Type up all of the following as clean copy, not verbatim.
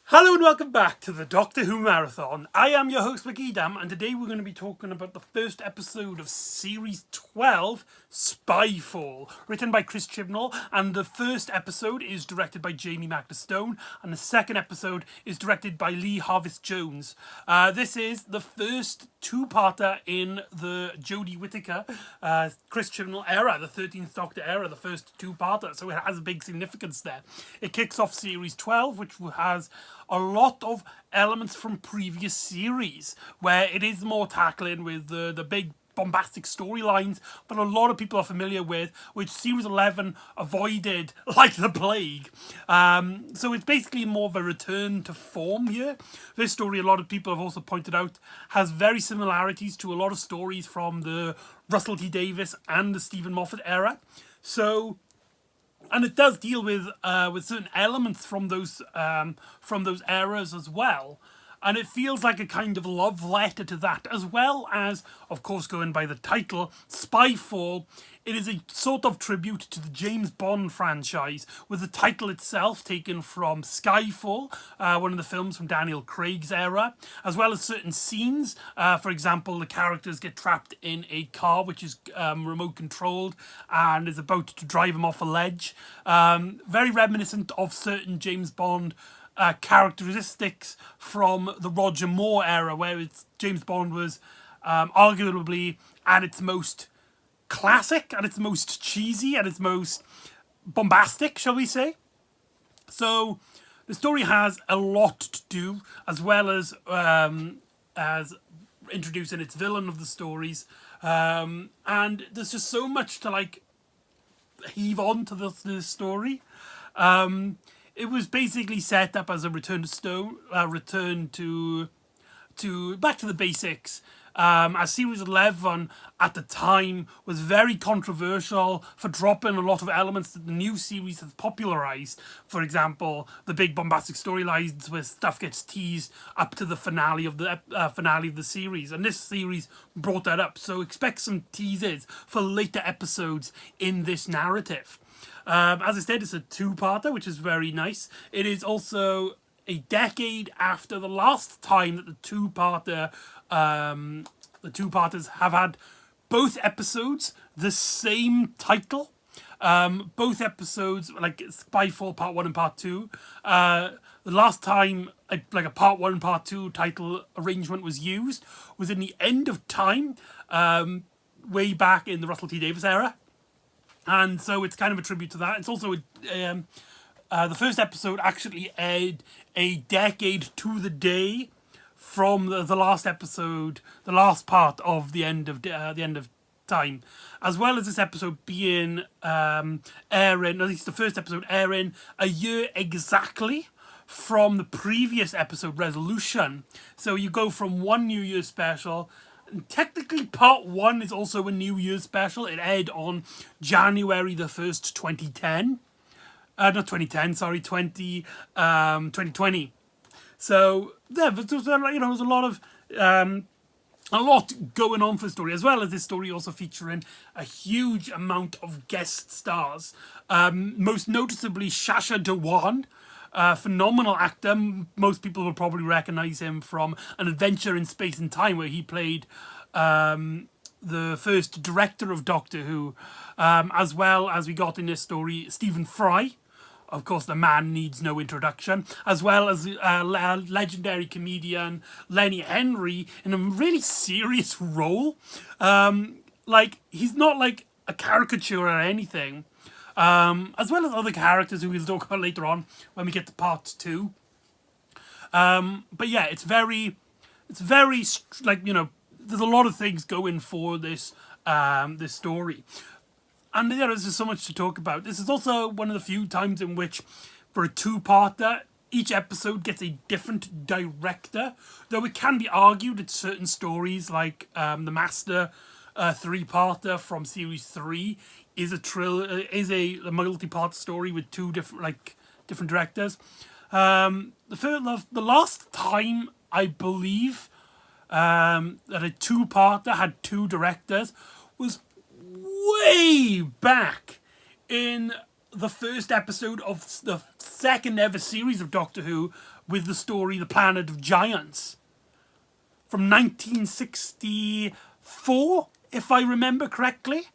Hello and welcome back to the Doctor Who Marathon. I am your host McEdam, and today we're going to be talking about the first episode of Series 12, Spyfall, written by Chris Chibnall, and the first episode is directed by Jamie McEdam, and the second episode is directed by Lee Harvest-Jones. This is the first two-parter in the Jodie Whittaker, Chris Chibnall era, the 13th Doctor era, the first two-parter, so it has a big significance there. It kicks off Series 12, which has a lot of elements from previous series, where it is more tackling with the big bombastic storylines, but a lot of people are familiar with, which Series 11 avoided like the plague. So it's basically more of a return to form here. This story, a lot of people have also pointed out, has very similarities to a lot of stories from the Russell T Davies and the Stephen Moffat era. So, and it does deal with certain elements from those eras as well. And it feels like a kind of love letter to that, as well as, of course, going by the title, Spyfall. It is a sort of tribute to the James Bond franchise, with the title itself taken from Skyfall, one of the films from Daniel Craig's era, as well as certain scenes. For example, the characters get trapped in a car which is remote controlled and is about to drive them off a ledge. Very reminiscent of certain James Bond characteristics from the Roger Moore era, where James Bond was arguably at its most classic, at its most cheesy, at its most bombastic, shall we say. So the story has a lot to do, as well as introducing its villain of the stories, and there's just so much to heave on to this story. It was basically set up as a return to back to the basics. As Series 11 at the time was very controversial for dropping a lot of elements that the new series has popularised. For example, the big bombastic storylines where stuff gets teased up to the finale of the series, and this series brought that up. So expect some teasers for later episodes in this narrative. As I said, it's a two-parter, which is very nice. It is also a decade after the last time that the two-parters have had both episodes the same title. Both episodes, like Spyfall Part 1 and Part 2. The last time a Part 1 and Part 2 title arrangement was used was in the End of Time, way back in the Russell T Davies era. And so it's kind of a tribute to that. It's also the first episode actually aired a decade to the day from the last episode, the last part of the end of time, as well as this episode being airing, at least the first episode airing a year exactly from the previous episode, Resolution. So you go from one New Year's special. Technically, Part 1 is also a New Year's special. It aired on January the 1st, 2010. Not 2010, sorry, 2020. So, yeah, there's a lot going on for the story, as well as this story also featuring a huge amount of guest stars. Most noticeably, Sacha Dhawan, phenomenal actor. Most people will probably recognise him from An Adventure in Space and Time, where he played the first director of Doctor Who, as well as we got in this story Stephen Fry. Of course, the man needs no introduction, as well as legendary comedian Lenny Henry in a really serious role. He's not like a caricature or anything. As well as other characters who we'll talk about later on when we get to Part 2. But yeah, it's very there's a lot of things going for this story. And yeah, there's just so much to talk about. This is also one of the few times in which, for a two-parter, each episode gets a different director. Though it can be argued that certain stories, like The Master, three-parter from Series 3, is a multi-part story with two different directors. The last time I believe that a two-parter had two directors was way back in the first episode of the second ever series of Doctor Who with the story The Planet of Giants from 1964, if I remember correctly.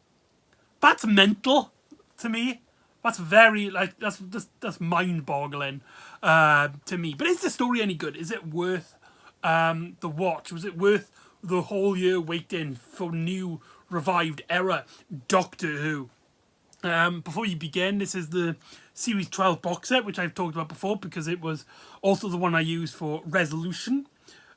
That's mental to me. That's very, like, that's mind-boggling to me. But is the story any good? Is it worth the watch? Was it worth the whole year waiting for new, revived era Doctor Who? Before you begin, this is the Series 12 box set, which I've talked about before because it was also the one I used for Resolution.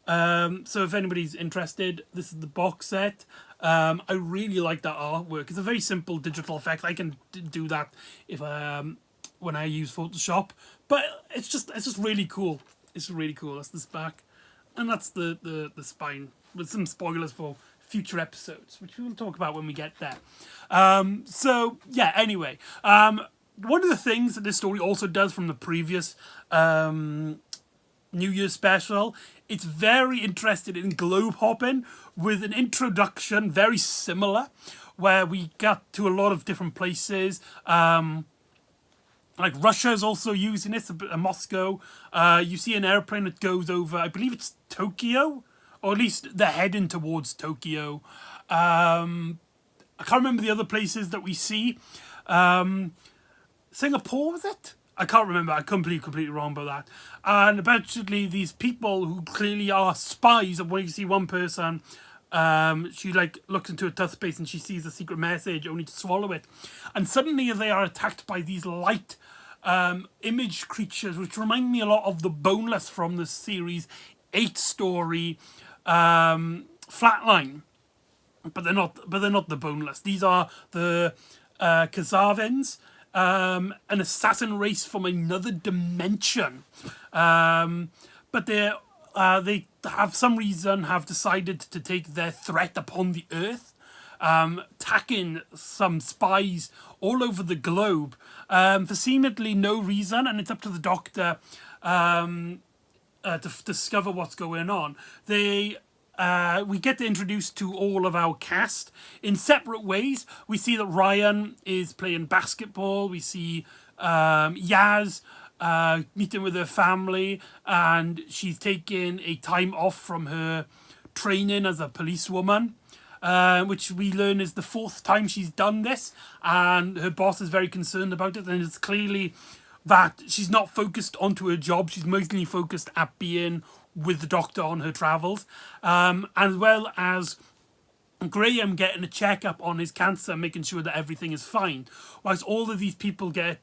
So if anybody's interested, this is the box set. I really like that artwork. It's a very simple digital effect. I can do that if when I use Photoshop, but it's just really cool. It's really cool. That's this back, and that's the spine with some spoilers for future episodes, which we will talk about when we get there. So yeah. Anyway, one of the things that this story also does from the previous New Year's special, it's very interested in globe hopping with an introduction very similar where we got to a lot of different places. Like Russia is also using this, Moscow. You see an airplane that goes over, I believe it's Tokyo, or at least they're heading towards Tokyo. I can't remember the other places that we see. Singapore, was it? I can't remember. I'm completely wrong about that. And eventually these people who clearly are spies, and when you see one person, she like looks into a toothpaste and she sees a secret message only to swallow it. And suddenly they are attacked by these light image creatures, which remind me a lot of the Boneless from the series 8 story Flatline. But they're not the Boneless. These are the Khazarvins. An assassin race from another dimension, but they have some reason have decided to take their threat upon the Earth, attacking some spies all over the globe for seemingly no reason, and it's up to the Doctor to discover what's going on. We get introduced to all of our cast in separate ways. We see that Ryan is playing basketball. We see Yaz meeting with her family, and she's taking a time off from her training as a policewoman, which we learn is the 4th time she's done this, and her boss is very concerned about it, and it's clearly that she's not focused onto her job. She's mostly focused at being with the Doctor on her travels, as well as Graham getting a checkup on his cancer, making sure that everything is fine, whilst all of these people get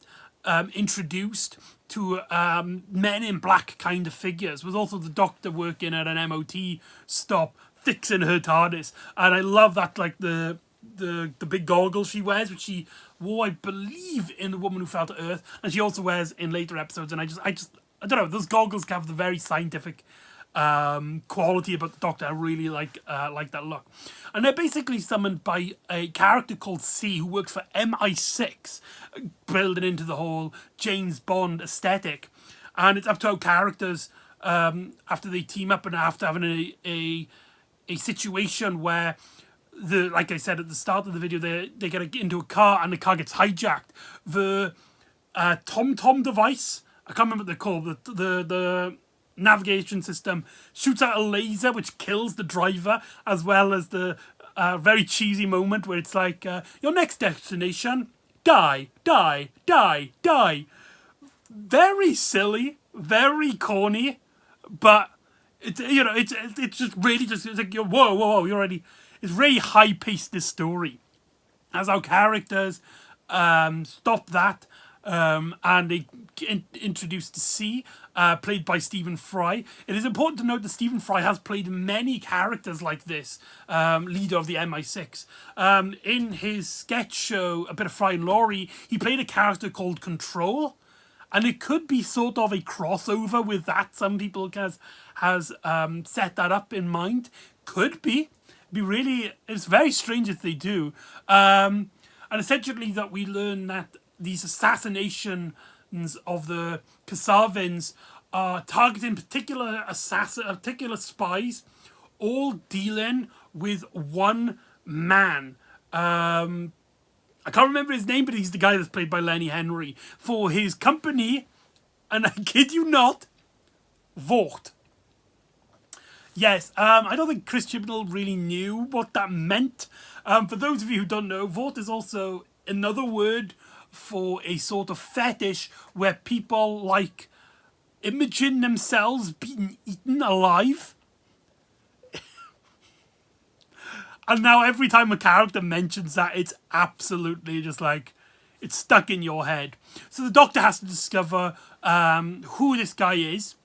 introduced to Men in Black kind of figures, with also the Doctor working at an MOT stop fixing her TARDIS. And I love that, like the big goggles she wears, which she wore, I believe, in The Woman Who Fell to Earth, and she also wears in later episodes. And I don't know, those goggles have the very scientific quality about the Doctor. I really like that look. And they're basically summoned by a character called C, who works for MI6, building into the whole James Bond aesthetic. And it's up to our characters after they team up and after having a situation where, like I said at the start of the video, they get into a car and the car gets hijacked. The Tom device, I can't remember what they're called, the navigation system shoots out a laser which kills the driver, as well as the very cheesy moment where it's like, your next destination, die. Very silly, very corny, but it's just really it's like, whoa, you're already, it's really high paced, this story, as our characters stop that. And they introduced C, played by Stephen Fry. It is important to note that Stephen Fry has played many characters like this, leader of the MI6. In his sketch show, A Bit of Fry and Laurie, he played a character called Control, and it could be sort of a crossover with that. Some people has set that up in mind. Could be. It's very strange if they do. And essentially that we learn that these assassinations of the Khazarvins are targeting particular spies, all dealing with one man. I can't remember his name, but he's the guy that's played by Lenny Henry. For his company, and I kid you not, Vought. Yes, I don't think Chris Chibnall really knew what that meant. For those of you who don't know, Vought is also another word for a sort of fetish where people like imagine themselves being eaten alive. And now every time a character mentions that, it's absolutely just like, it's stuck in your head. So the Doctor has to discover who this guy is.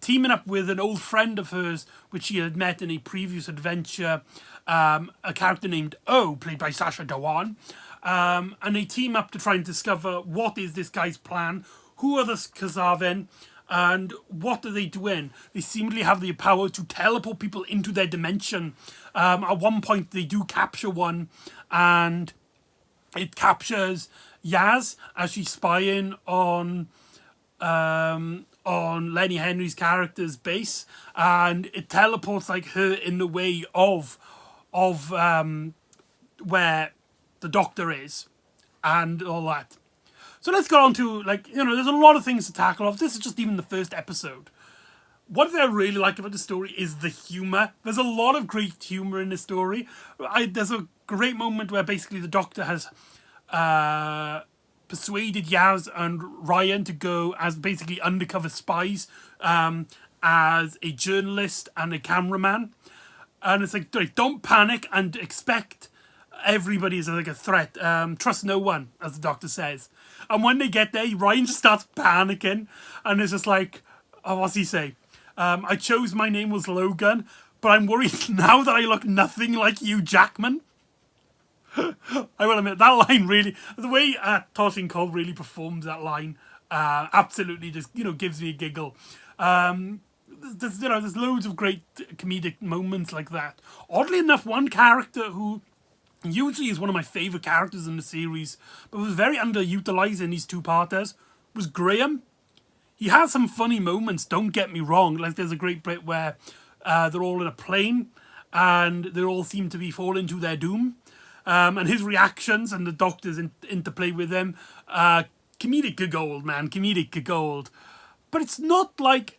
Teaming up with an old friend of hers, which she had met in a previous adventure, a character named O, played by Sacha Dhawan. And they team up to try and discover what is this guy's plan, who are the Kazavan, and what are they doing? They seemingly have the power to teleport people into their dimension. At one point, they do capture one, and it captures Yaz as she's spying on Lenny Henry's character's base, and it teleports like her in the way of where the Doctor is, and all that. So let's go on to, like, there's a lot of things to tackle off. This is just even the first episode. One thing I really like about the story is the humour. There's a lot of great humour in the story. There's a great moment where basically the Doctor has persuaded Yaz and Ryan to go as basically undercover spies, as a journalist and a cameraman. And it's like, don't panic and expect everybody is like a threat. Trust no one, as the Doctor says. And when they get there, Ryan just starts panicking, and it's just like, oh, what's he say? I chose my name was Logan, but I'm worried now that I look nothing like Hugh Jackman. I will admit, that line really, the way Toshin Cole really performed that line, absolutely just, gives me a giggle. There's loads of great comedic moments like that. Oddly enough, one character who usually is one of my favourite characters in the series, but was very underutilised in these two-parters, was Graham. He has some funny moments, don't get me wrong. Like, there's a great bit where they're all in a plane, and they all seem to be falling to their doom. And his reactions and the Doctor's interplay with him, comedic gold, man, comedic gold. But it's not like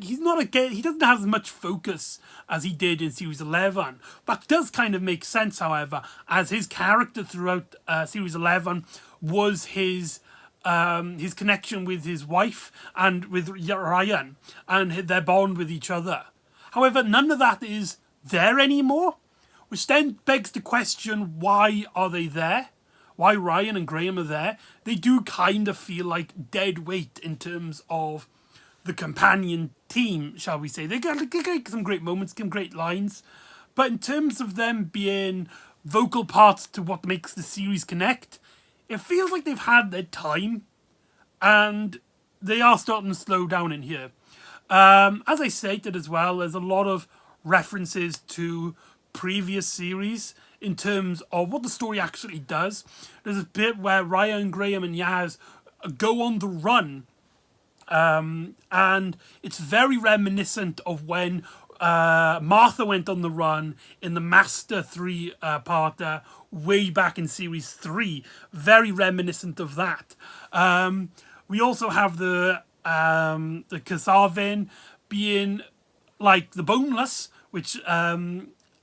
he's not he doesn't have as much focus as he did in Series 11. That does kind of make sense, however, as his character throughout Series 11 was his connection with his wife and with Ryan and their bond with each other. However, none of that is there anymore, which then begs the question, why are they there? Why Ryan and Graham are there? They do kind of feel like dead weight in terms of the companion team, shall we say. They got some great moments, some great lines, but in terms of them being vocal parts to what makes the series connect, it feels like they've had their time, and they are starting to slow down in here. As I stated as well, there's a lot of references to previous series in terms of what the story actually does. There's a bit where Ryan, Graham and Yaz go on the run, and it's very reminiscent of when Martha went on the run in the Master 3-parter way back in Series 3. Very reminiscent of that. We also have the Kasavin being like the Boneless, which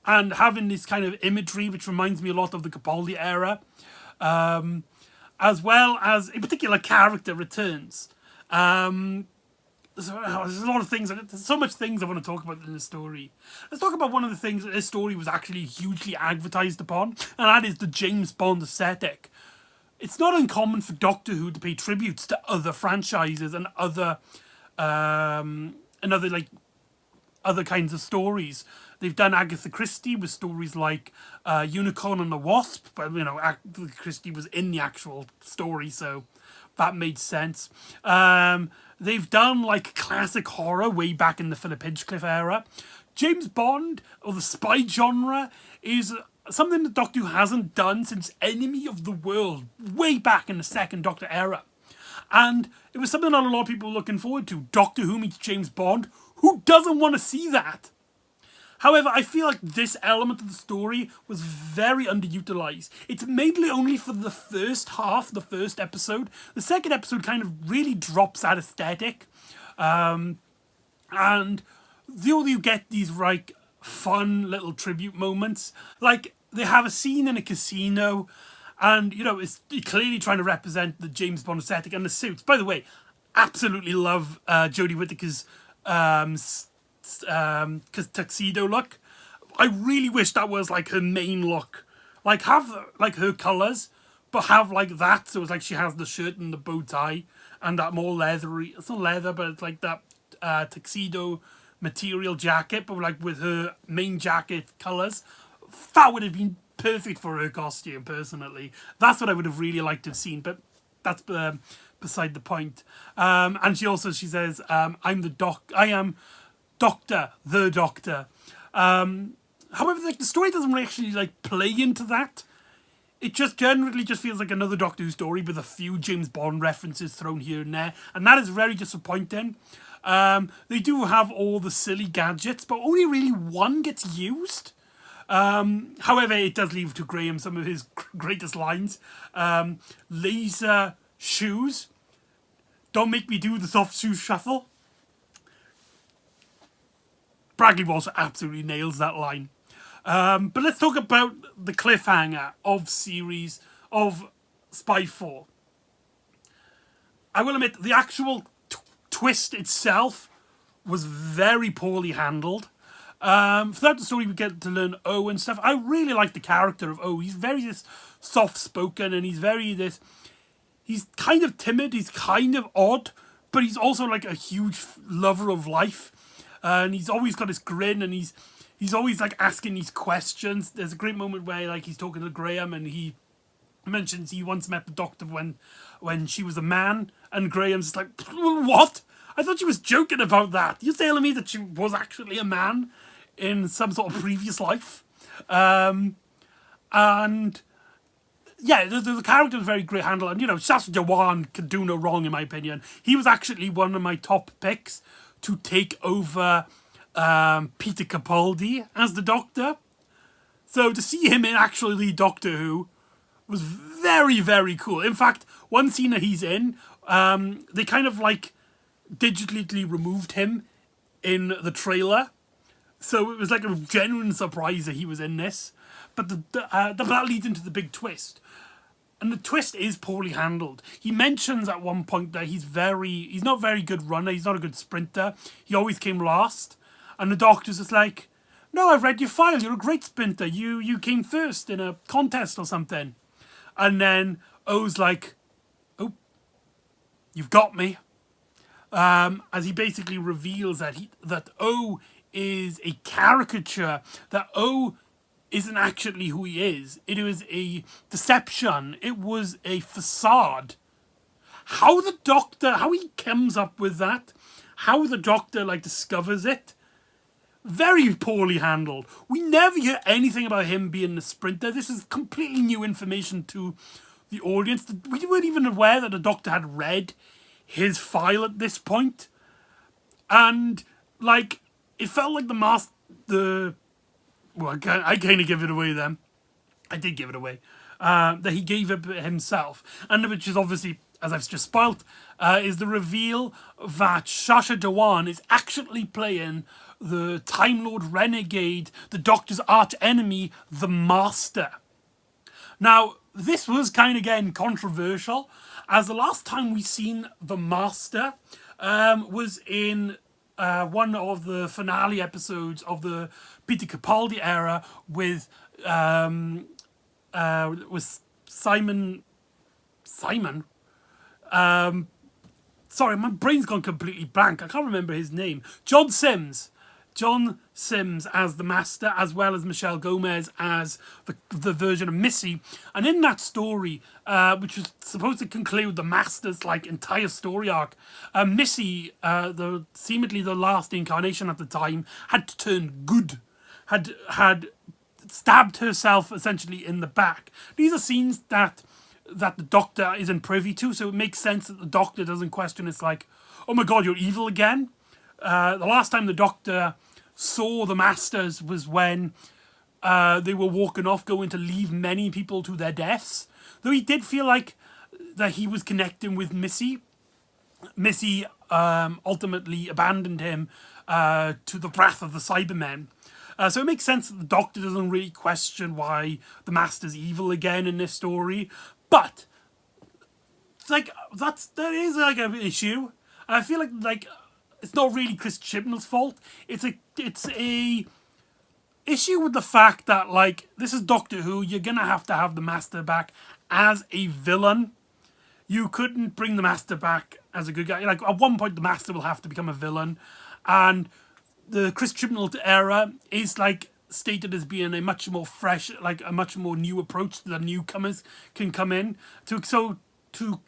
and having this kind of imagery which reminds me a lot of the Capaldi era, as well as a particular character returns. There's a lot of things, there's so much things I want to talk about in this story. Let's talk about one of the things that this story was actually hugely advertised upon, and that is the James Bond aesthetic. It's not uncommon for Doctor Who to pay tributes to other franchises and other kinds of stories. They've done Agatha Christie with stories like Unicorn and the Wasp, but Agatha Christie was in the actual story, so that made sense. They've done like classic horror way back in the Philip Hinchcliffe era. James Bond, or the spy genre, is something that Doctor Who hasn't done since Enemy of the World, way back in the second Doctor era. And it was something that a lot of people were looking forward to. Doctor Who meets James Bond. Who doesn't want to see that? However, I feel like this element of the story was very underutilized. It's mainly only for the first half, the first episode. The second episode kind of really drops that aesthetic. And you get these like fun little tribute moments. Like they have a scene in a casino, and it's clearly trying to represent the James Bond aesthetic and the suits. By the way, absolutely love Jodie Whittaker's tuxedo look. I really wish that was like her main look. Like have like her colours, but have like that. So it's like she has the shirt and the bow tie and that more leathery. It's not leather, but it's like that tuxedo material jacket, but like with her main jacket colours. That would have been perfect for her costume. Personally, that's what I would have really liked to have seen. But that's beside the point. And she says, I am Doctor, the Doctor. However, like the story doesn't actually like play into that. It just generally just feels like another Doctor Who story with a few James Bond references thrown here and there, and that is very disappointing. They do have all the silly gadgets, but only really one gets used. However, it does leave to Graham some of his greatest lines. Laser shoes. Don't make me do the soft shoe shuffle. Bradley Walsh absolutely nails that line. But let's talk about the cliffhanger of Spyfall. I will admit, the actual twist itself was very poorly handled. Throughout the story, we get to learn O and stuff. I really like the character of O. He's very soft-spoken, and he's kind of timid, he's kind of odd, but he's also like a huge lover of life. And he's always got this grin, and he's always like asking these questions. There's a great moment where like he's talking to Graham, and he mentions he once met the Doctor when she was a man, and Graham's just like, what? I thought she was joking about that. You're telling me that she was actually a man in some sort of previous life? And yeah, the character was very great handle, and Sacha Dhawan could do no wrong in my opinion. He was actually one of my top picks to take over Peter Capaldi as the Doctor. So to see him in actually Doctor Who was very, very cool. In fact, one scene that he's in, they kind of like digitally removed him in the trailer. So it was like a genuine surprise that he was in this. But that leads into the big twist. And the twist is poorly handled. He mentions at one point that he's not a very good runner. He's not a good sprinter. He always came last. And the Doctor's just like, no, I've read your file. You're a great sprinter. You came first in a contest or something. And then O's like, oh, you've got me. As he basically reveals that O is a caricature, that O isn't actually who he is. It was a deception. It was a facade. How he comes up with that, how the Doctor like discovers it, very poorly handled. We never hear anything about him being a sprinter. This is completely new information to the audience. We weren't even aware that the Doctor had read his file at this point. And like, it felt like well, I kind of give it away then. I did give it away. That he gave it himself. And which is obviously, as I've just spoilt, is the reveal that Sacha Dhawan is actually playing the Time Lord Renegade, the Doctor's arch enemy, the Master. Now, this was kind of getting controversial, as the last time we seen the Master was in one of the finale episodes of the Peter Capaldi era with Simon. Sorry, my brain's gone completely blank. I can't remember his name. John Sims as the Master, as well as Michelle Gomez as the version of Missy. And in that story, which was supposed to conclude the Master's like entire story arc, Missy, seemingly the last incarnation at the time, had to turn good, had stabbed herself essentially in the back. These are scenes that the Doctor isn't privy to, so it makes sense that the Doctor doesn't question. It's like, oh my god, you're evil again. The last time the Doctor saw the Masters was when they were walking off, going to leave many people to their deaths. Though he did feel like that he was connecting with Missy. Missy ultimately abandoned him to the wrath of the Cybermen. So it makes sense that the Doctor doesn't really question why the Master's evil again in this story. But it's like that is like an issue. And I feel like it's not really Chris Chibnall's fault. It's a issue with the fact that, like, this is Doctor Who. You're gonna have to have the Master back as a villain. You couldn't bring the Master back as a good guy. Like, at one point, the Master will have to become a villain, and the Chris Chibnall era is like stated as being a much more fresh, like a much more new approach that newcomers can come in to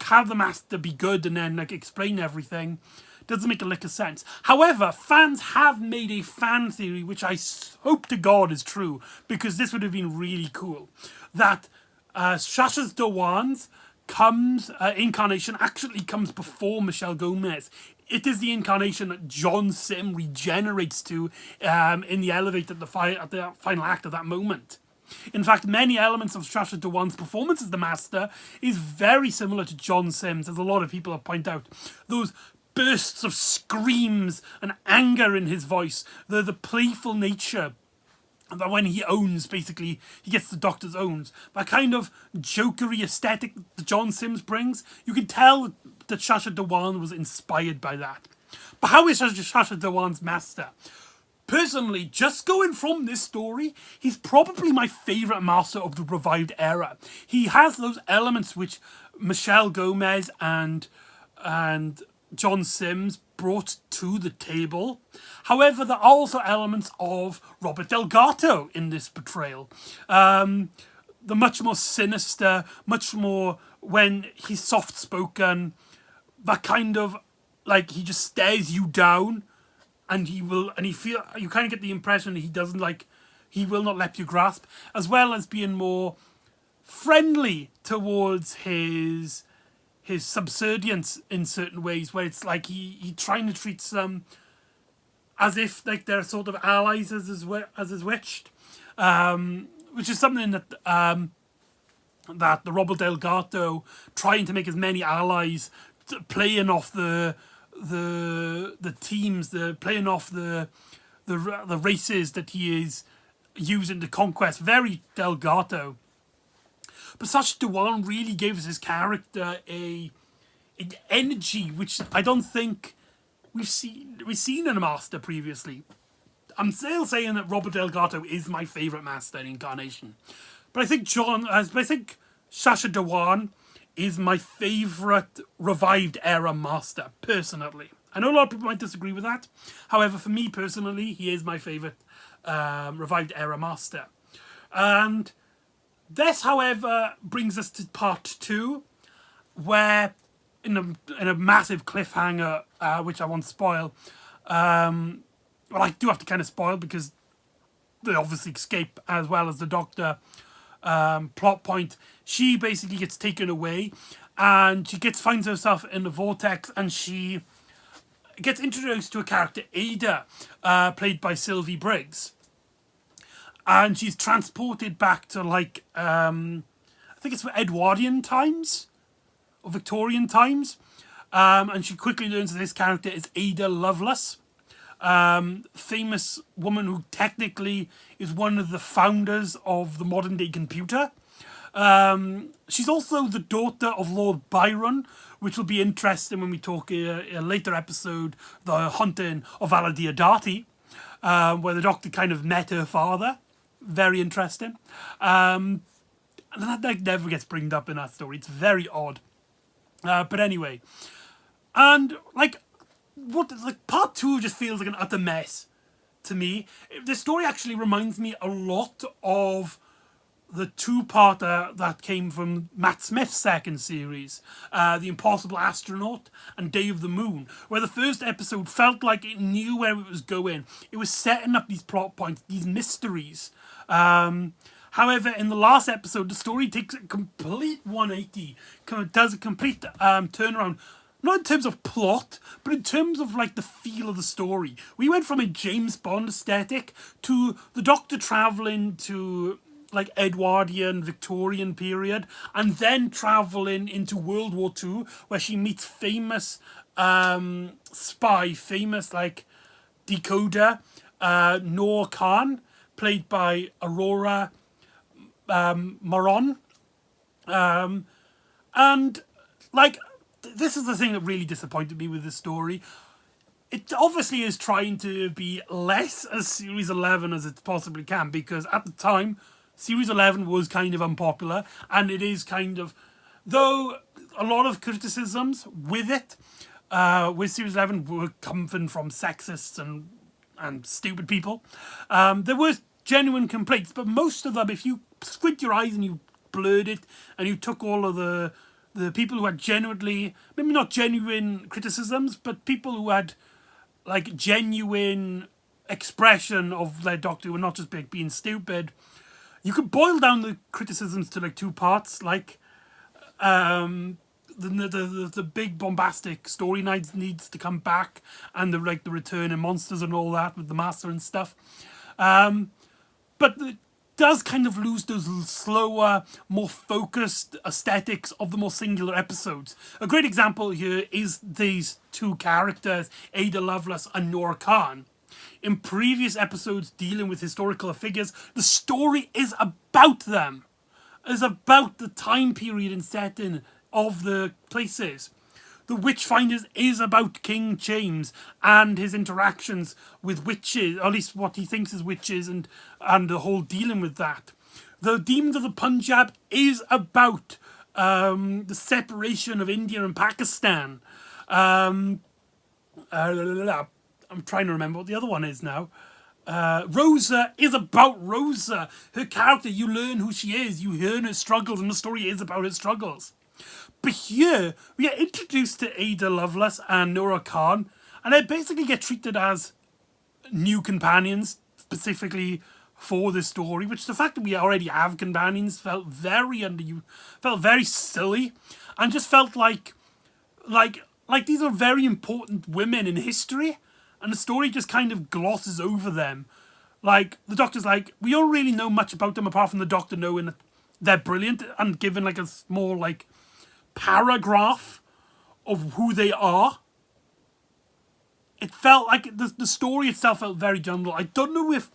have the Master be good and then like explain everything doesn't make a lick of sense. However, fans have made a fan theory, which I hope to God is true, because this would have been really cool, that Shasha's Dewan's incarnation actually comes before Michelle Gomez. It is the incarnation that John Sim regenerates to in the elevator at the final act of that moment. In fact, many elements of Shasha Dewan's performance as the Master is very similar to John Sim's, as a lot of people have pointed out. Those bursts of screams and anger in his voice, the playful nature, that when he owns, basically, he gets the Doctor's owns. That kind of jokery aesthetic that John Sims brings, you can tell that Shasha Dewan was inspired by that. But how is Shasha Dewan's Master? Personally, just going from this story, he's probably my favourite Master of the revived era. He has those elements which Michelle Gomez and John Sims brought to the table. However, there are also elements of Robert Delgado in this portrayal. The much more sinister, much more when he's soft-spoken, that kind of, like, he just stares you down, and you kind of get the impression that he will not let you grasp, as well as being more friendly towards his subservience in certain ways, where it's like he trying to treat them as if like they're sort of allies as is wished, which is something that the Robert Delgado trying to make as many allies, playing off the teams, playing off the races that he is using to conquest. Very Delgado. But Sacha Dhawan really gives his character an energy which I don't think we've seen in a Master previously. I'm still saying that Robert Delgado is my favourite Master incarnation, but I think Sacha Dhawan is my favourite revived era Master personally. I know a lot of people might disagree with that. However, for me personally, he is my favourite revived era Master. And this, however, brings us to part 2, where in a massive cliffhanger, which I won't spoil. Well, I do have to kind of spoil because they obviously escape, as well as the Doctor. Plot point: she basically gets taken away, and she finds herself in the vortex, and she gets introduced to a character, Ada, played by Sylvie Briggs. And she's transported back to, like, I think it's Edwardian times, or Victorian times. And she quickly learns that this character is Ada Lovelace, famous woman who technically is one of the founders of the modern day computer. She's also the daughter of Lord Byron, which will be interesting when we talk a later episode, The Haunting of Aladiadati, where the Doctor kind of met her father. Very interesting. And that never gets bringed up in that story. It's very odd. But anyway. And, part 2 just feels like an utter mess to me. The story actually reminds me a lot of the 2-parter that came from Matt Smith's second series, The Impossible Astronaut and Day of the Moon, where the first episode felt like it knew where it was going. It was setting up these plot points, these mysteries. However, in the last episode, the story takes a complete 180, does a complete turnaround, not in terms of plot, but in terms of like the feel of the story. We went from a James Bond aesthetic to the Doctor traveling to like Edwardian, Victorian period, and then traveling into World War II, where she meets famous spy, famous like decoder, Noor Khan, played by Aurora Moron. And like, this is the thing that really disappointed me with this story. It obviously is trying to be less as Series 11 as it possibly can, because at the time, Series 11 was kind of unpopular, and it is kind of, though a lot of criticisms with it, with Series 11 were coming from sexists and stupid people. There were genuine complaints, but most of them, if you squint your eyes and you blurred it, and you took all of the people who had genuinely, maybe not genuine criticisms, but people who had like genuine expression of their Doctor, who were not just being stupid, you could boil down the criticisms to like two parts, like the big bombastic story needs to come back, and the like the return of monsters and all that with the Master and stuff. But it does kind of lose those slower, more focused aesthetics of the more singular episodes. A great example here is these two characters, Ada Lovelace and Noor Khan. In previous episodes dealing with historical figures, the story is about them. It's about the time period and setting of the places. The Witchfinders is about King James and his interactions with witches, or at least what he thinks is witches, and the whole dealing with that. The Demons of the Punjab is about the separation of India and Pakistan. I'm trying to remember what the other one is now. Rosa is about Rosa. Her character, you learn who she is, you learn her struggles, and the story is about her struggles. But here, we are introduced to Ada Lovelace and Noor Khan, and they basically get treated as new companions, specifically for this story, which the fact that we already have companions felt very felt very silly, and just felt like these are very important women in history, and the story just kind of glosses over them. Like, the Doctor's like, we don't really know much about them apart from the Doctor knowing that they're brilliant, and given like a small like paragraph of who they are. It felt like the story itself felt very general. I don't know if,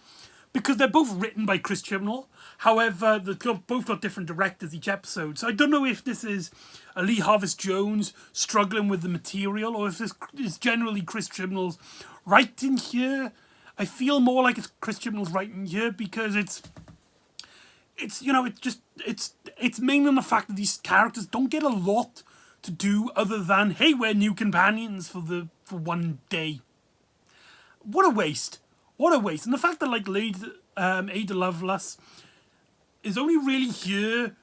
because they're both written by Chris Chibnall, however, they've both got different directors each episode, so I don't know if this is a Lee Harvest Jones struggling with the material, or if this is generally Chris Chibnall's writing here. I feel more like it's Chris Chibnall's writing here, because it's mainly on the fact that these characters don't get a lot to do other than, hey, we're new companions for one day. What a waste. What a waste. And the fact that like Ada Lovelace is only really here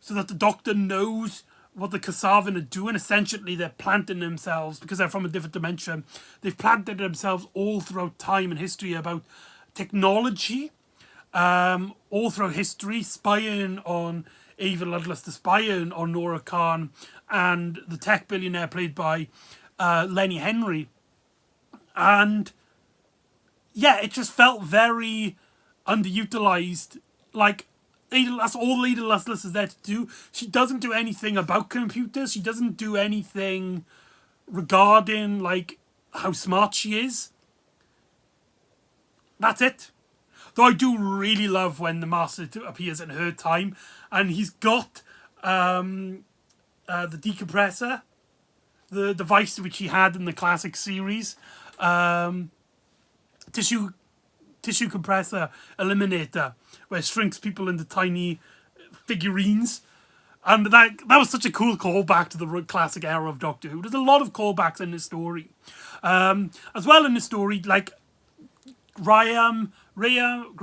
so that the Doctor knows what the Kasavan are doing. Essentially, they're planting themselves, because they're from a different dimension. They've planted themselves all throughout time and history about technology. All throughout history, spying on Ada Lovelace, spying on Noor Khan, and the tech billionaire played by Lenny Henry. And yeah, it just felt very underutilized. Like, that's all Ada Lovelace is there to do. She doesn't do anything about computers. She doesn't do anything regarding like how smart she is. That's it. Though I do really love when the Master appears in her time, and he's got the decompressor, the device which he had in the classic series, tissue compressor eliminator, where it shrinks people into tiny figurines. And that was such a cool callback to the classic era of Doctor Who. There's a lot of callbacks in this story. As well in this story, like Graham, Ryan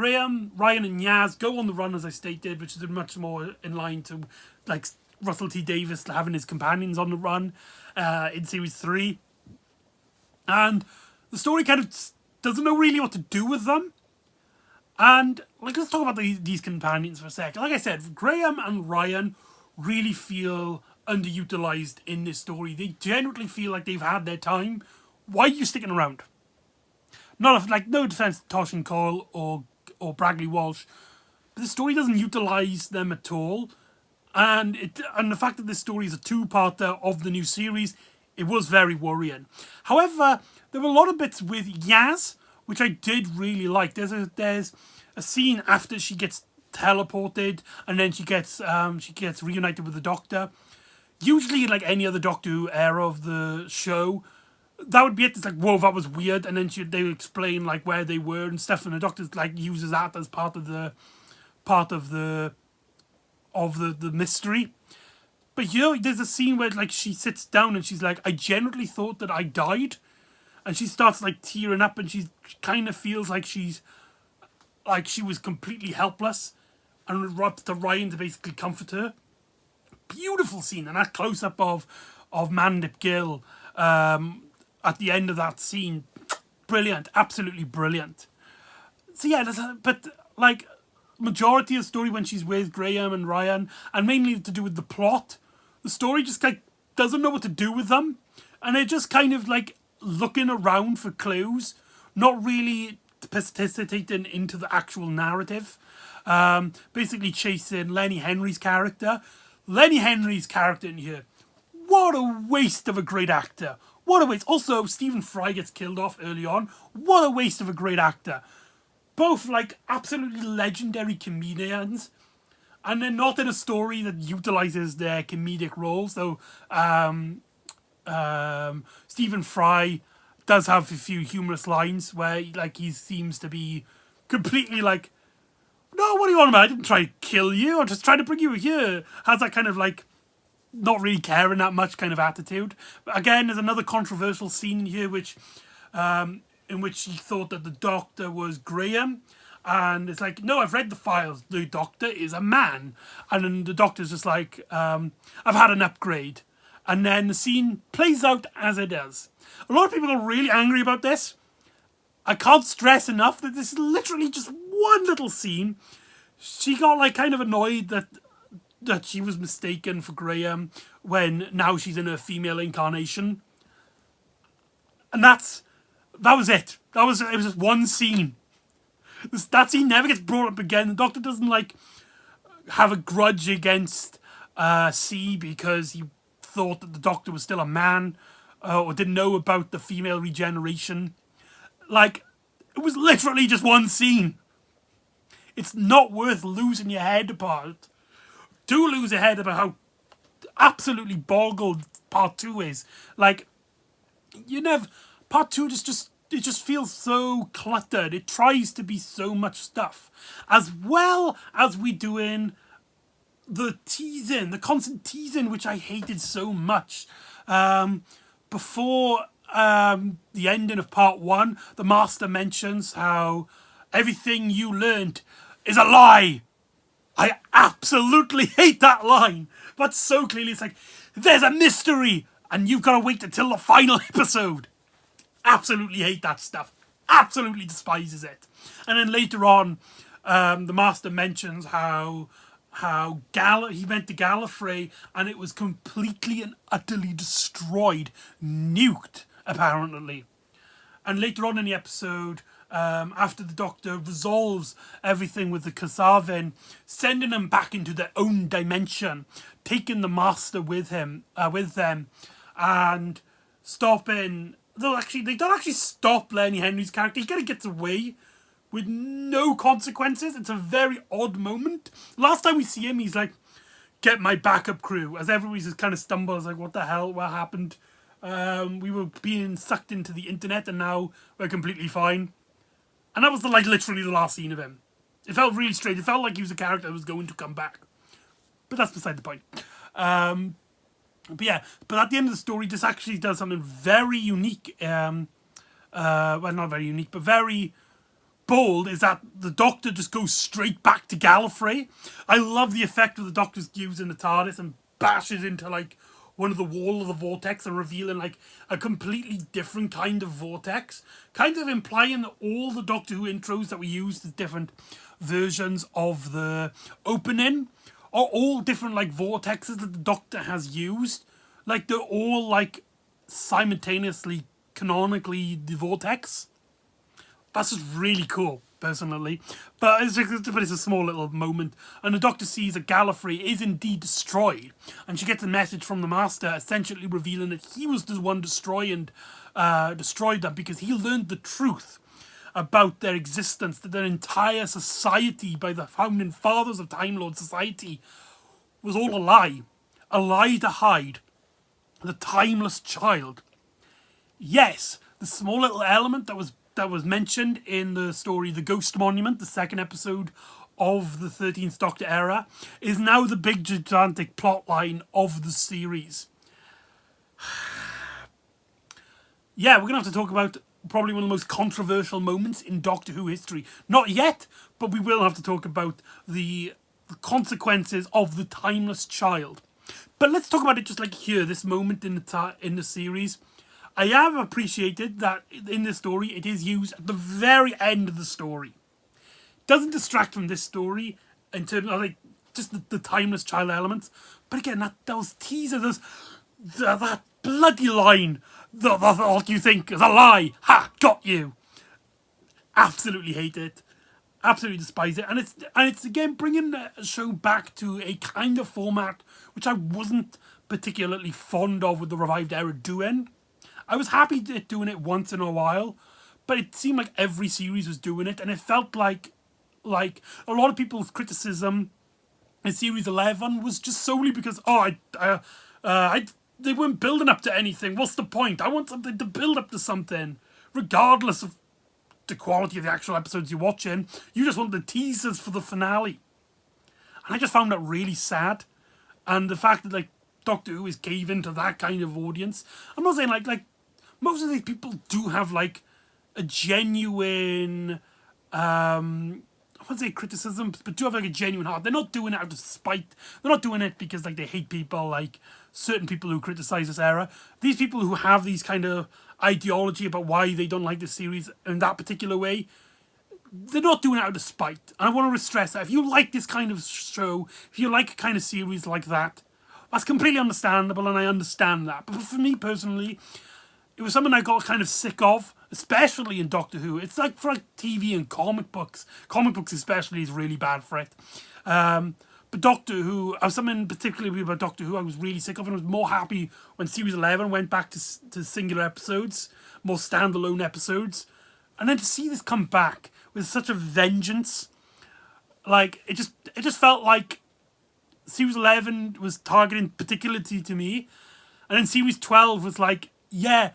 and Yaz go on the run, as I stated, which is much more in line to like Russell T Davies having his companions on the run in series 3. And the story kind of doesn't know really what to do with them. And like, let's talk about these companions for a second. Like I said, Graham and Ryan really feel underutilized in this story. They genuinely feel like they've had their time. Why are you sticking around? No defense to Tosh and Cole or Bragley Walsh, but the story doesn't utilize them at all. And the fact that this story is a two-parter of the new series, it was very worrying. However, there were a lot of bits with Yaz, which I did really like. There's a scene after she gets teleported, and then she gets reunited with the Doctor. Usually, like any other Doctor Who era of the show, that would be it. It's like, whoa, that was weird, and then they would explain like where they were and stuff, and the Doctor like uses that as part of the mystery. But there's a scene where like she sits down and she's like, I genuinely thought that I died, and she starts like tearing up, and she kind of feels like she was completely helpless, and rubs to Ryan to basically comfort her. Beautiful scene, and that close up of Mandip Gill at the end of that scene, brilliant, absolutely brilliant. So yeah, but like majority of the story when she's with Graham and Ryan, and mainly to do with the plot, the story just like doesn't know what to do with them, and they're just kind of like looking around for clues, not really participating into the actual narrative. Basically chasing Lenny Henry's character. Lenny Henry's character in here, what a waste of a great actor. What a waste. Also, Stephen Fry gets killed off early on. What a waste of a great actor. Both like absolutely legendary comedians, and they're not in a story that utilizes their comedic roles. So Stephen Fry does have a few humorous lines where like he seems to be completely like, no, what do you want about? I didn't try to kill you. I'm just trying to bring you here. Has that kind of like not really caring that much kind of attitude. But again, there's another controversial scene here in which he thought that the Doctor was Graham. And it's like, no, I've read the files. The Doctor is a man. And then the Doctor's just like, I've had an upgrade. And then the scene plays out as it does. A lot of people are really angry about this. I can't stress enough that this is literally just one little scene. She got like kind of annoyed that she was mistaken for Graham when now she's in her female incarnation. And that was it. It was just one scene. That scene never gets brought up again. The Doctor doesn't like have a grudge against C because he thought that the Doctor was still a man or didn't know about the female regeneration. Like, it was literally just one scene. It's not worth losing your head about. Do lose your head about how absolutely boggled part 2 is. Like, part 2 it just feels so cluttered. It tries to be so much stuff. As well as we doing the teasing, the constant teasing, which I hated so much. Before the ending of part 1, the Master mentions how everything you learned is a lie. I absolutely hate that line. But so clearly it's like, there's a mystery and you've got to wait until the final episode. Absolutely hate that stuff. Absolutely despises it. And then later on, the Master mentions how he went to Gallifrey and it was completely and utterly destroyed, nuked, apparently. And later on in the episode, after the Doctor resolves everything with the Kasavin, sending them back into their own dimension, taking the Master with them, and stopping. They don't actually stop Lenny Henry's character. He kind of gets away with no consequences. It's a very odd moment. Last time we see him, he's like, "Get my backup crew." As everybody's just kind of stumbles, like, "What the hell? What happened? We were being sucked into the internet, and now we're completely fine." And that was literally the last scene of him. It felt really strange. It felt like he was a character that was going to come back. But that's beside the point. But at the end of the story, this actually does something very unique. Well, not very unique, but very bold, is that the Doctor just goes straight back to Gallifrey. I love the effect of the Doctor's using the TARDIS and bashes into one of the wall of the vortex and revealing a completely different kind of vortex, kind of implying that all the Doctor Who intros that we used as different versions of the opening are all different like vortexes that the Doctor has used. Like they're all like simultaneously canonically the vortex. That's just really cool, personally. But it's a small little moment. And the Doctor sees that Gallifrey is indeed destroyed. And she gets a message from the Master essentially revealing that he was the one destroyed them because he learned the truth about their existence, that their entire society by the founding fathers of Time Lord Society was all a lie to hide the timeless child. Yes, the small little element that was mentioned in the story The Ghost Monument, the second episode of the 13th Doctor era, is now the big gigantic plot line of the series. Yeah, we're going to have to talk about probably one of the most controversial moments in Doctor Who history. Not yet, but we will have to talk about the consequences of the timeless child. But let's talk about it just like here, this moment in the series. I have appreciated that in this story, it is used at the very end of the story. Doesn't distract from this story in terms of like just the timeless child elements. But again, those teasers, that bloody line, what you think is a lie, ha, got you. Absolutely hate it. Absolutely despise it. And it's again bringing the show back to a kind of format which I wasn't particularly fond of with the revived era doing. I was happy doing it once in a while, but it seemed like every series was doing it, and it felt like a lot of people's criticism in Series 11 was just solely because, they weren't building up to anything. What's the point? I want something to build up to something, regardless of the quality of the actual episodes you're watching. You just want the teasers for the finale. And I just found that really sad. And the fact that, like, Doctor Who is caving to that kind of audience. I'm not saying, like most of these people do have, like, a genuine, I wouldn't say criticism, but do have, like, a genuine heart. They're not doing it out of spite. They're not doing it because, like, they hate people, like certain people who criticize this era. These people who have these kind of ideology about why they don't like the series in that particular way, they're not doing it out of spite. And I want to stress that if you like this kind of show, if you like a kind of series like that, that's completely understandable, and I understand that. But for me personally, it was something I got kind of sick of, especially in Doctor Who. It's like for like TV and comic books. Comic books especially is really bad for it. But Doctor Who, something particularly about Doctor Who I was really sick of, and I was more happy when Series 11 went back to singular episodes, more standalone episodes. And then to see this come back with such a vengeance, like, it just felt like Series 11 was targeting particularly to me, and then Series 12 was like, yeah,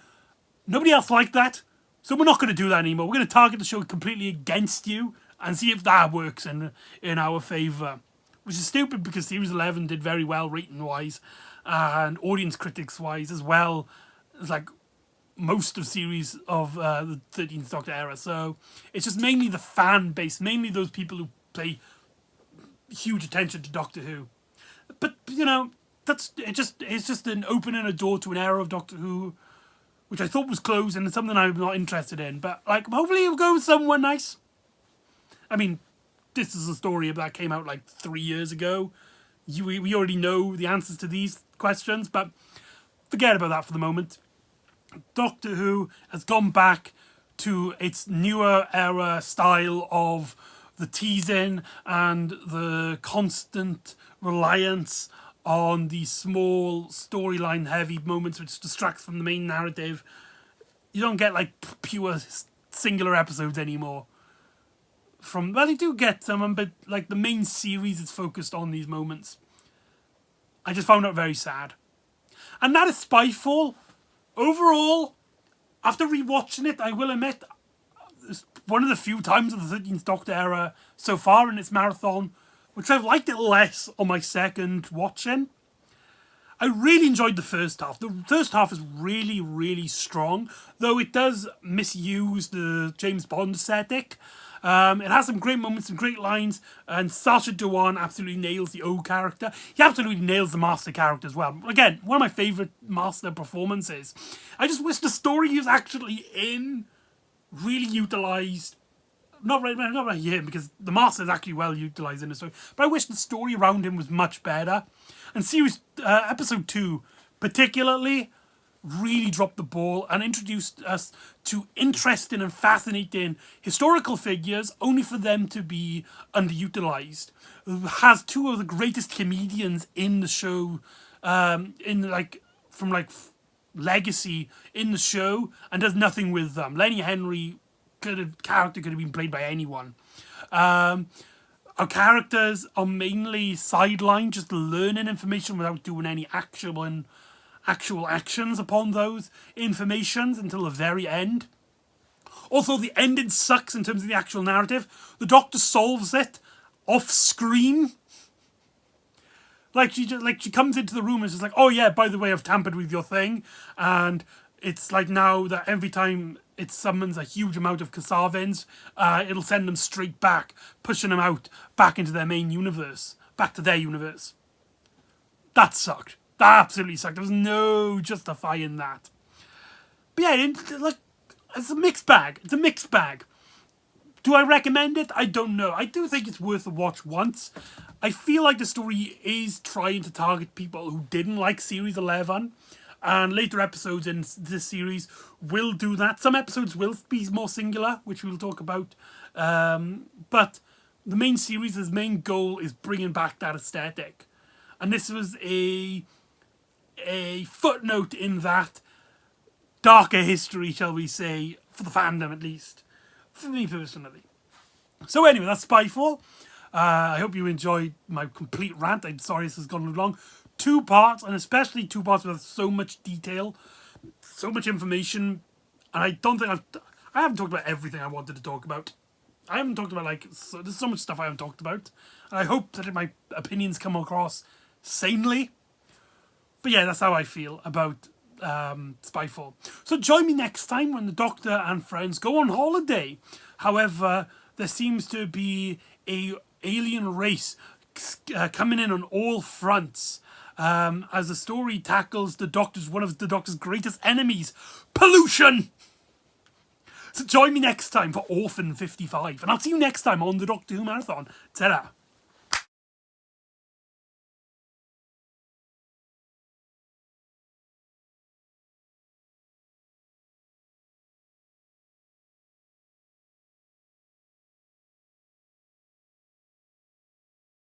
nobody else liked that, so we're not going to do that anymore. We're going to target the show completely against you and see if that works in our favour. Which is stupid because Series 11 did very well rating-wise and audience critics-wise, as well as like most of series of the 13th Doctor era. So it's just mainly the fan base, mainly those people who pay huge attention to Doctor Who. But, you know, it's just an opening a door to an era of Doctor Who which I thought was closed and it's something I'm not interested in. But, like, hopefully it'll go somewhere nice. I mean, this is a story that came out like 3 years ago. We already know the answers to these questions, but forget about that for the moment. Doctor Who has gone back to its newer era style of the teasing and the constant reliance on these small storyline heavy moments which distracts from the main narrative. You don't get like pure singular episodes anymore. Well, you do get some, but like the main series is focused on these moments. I just found it very sad. And that is Spyfall. Overall, after rewatching it, I will admit, it's one of the few times of the 13th Doctor era so far in its marathon, which I've liked it less on my second watching. I really enjoyed the first half. The first half is really, really strong, though it does misuse the James Bond aesthetic. It has some great moments, some great lines, and Sacha Dhawan absolutely nails the O character. He absolutely nails the Master character as well. Again, one of my favourite Master performances. I just wish the story he was actually in really utilised not right here, because the Master is actually well utilised in the story, but I wish the story around him was much better. And episode 2 particularly really dropped the ball and introduced us to interesting and fascinating historical figures, only for them to be underutilized. It has two of the greatest comedians in the show, from legacy in the show, and does nothing with them. Lenny Henry character could have been played by anyone. Our characters are mainly sidelined, just learning information without doing any actual actions upon those informations until the very end. Also, the ending sucks in terms of the actual narrative. The Doctor solves it off screen. She comes into the room and is just like, oh yeah, by the way, I've tampered with your thing. And it's like now that every time it summons a huge amount of Kasavins, it'll send them straight back, pushing them out back into their main universe, back to their universe. That sucked. That absolutely sucked. There was no justifying that. But yeah, it's a mixed bag. It's a mixed bag. Do I recommend it? I don't know. I do think it's worth a watch once. I feel like the story is trying to target people who didn't like Series 11. And later episodes in this series will do that. Some episodes will be more singular, which we'll talk about. But the main series' main goal is bringing back that aesthetic. And this was a footnote in that darker history, shall we say, for the fandom at least. For me personally. So anyway, that's Spyfall. I hope you enjoyed my complete rant. I'm sorry this has gone long. 2 parts, and especially 2 parts with so much detail, so much information, and I don't think I haven't talked about everything I wanted to talk about. I haven't talked about there's so much stuff I haven't talked about, and I hope that my opinions come across sanely. But yeah, that's how I feel about Spyfall. So join me next time when the Doctor and friends go on holiday. However, there seems to be a alien race coming in on all fronts. As the story tackles one of the Doctor's greatest enemies, pollution. So join me next time for Orphan 55, and I'll see you next time on the Doctor Who Marathon. Ta-da!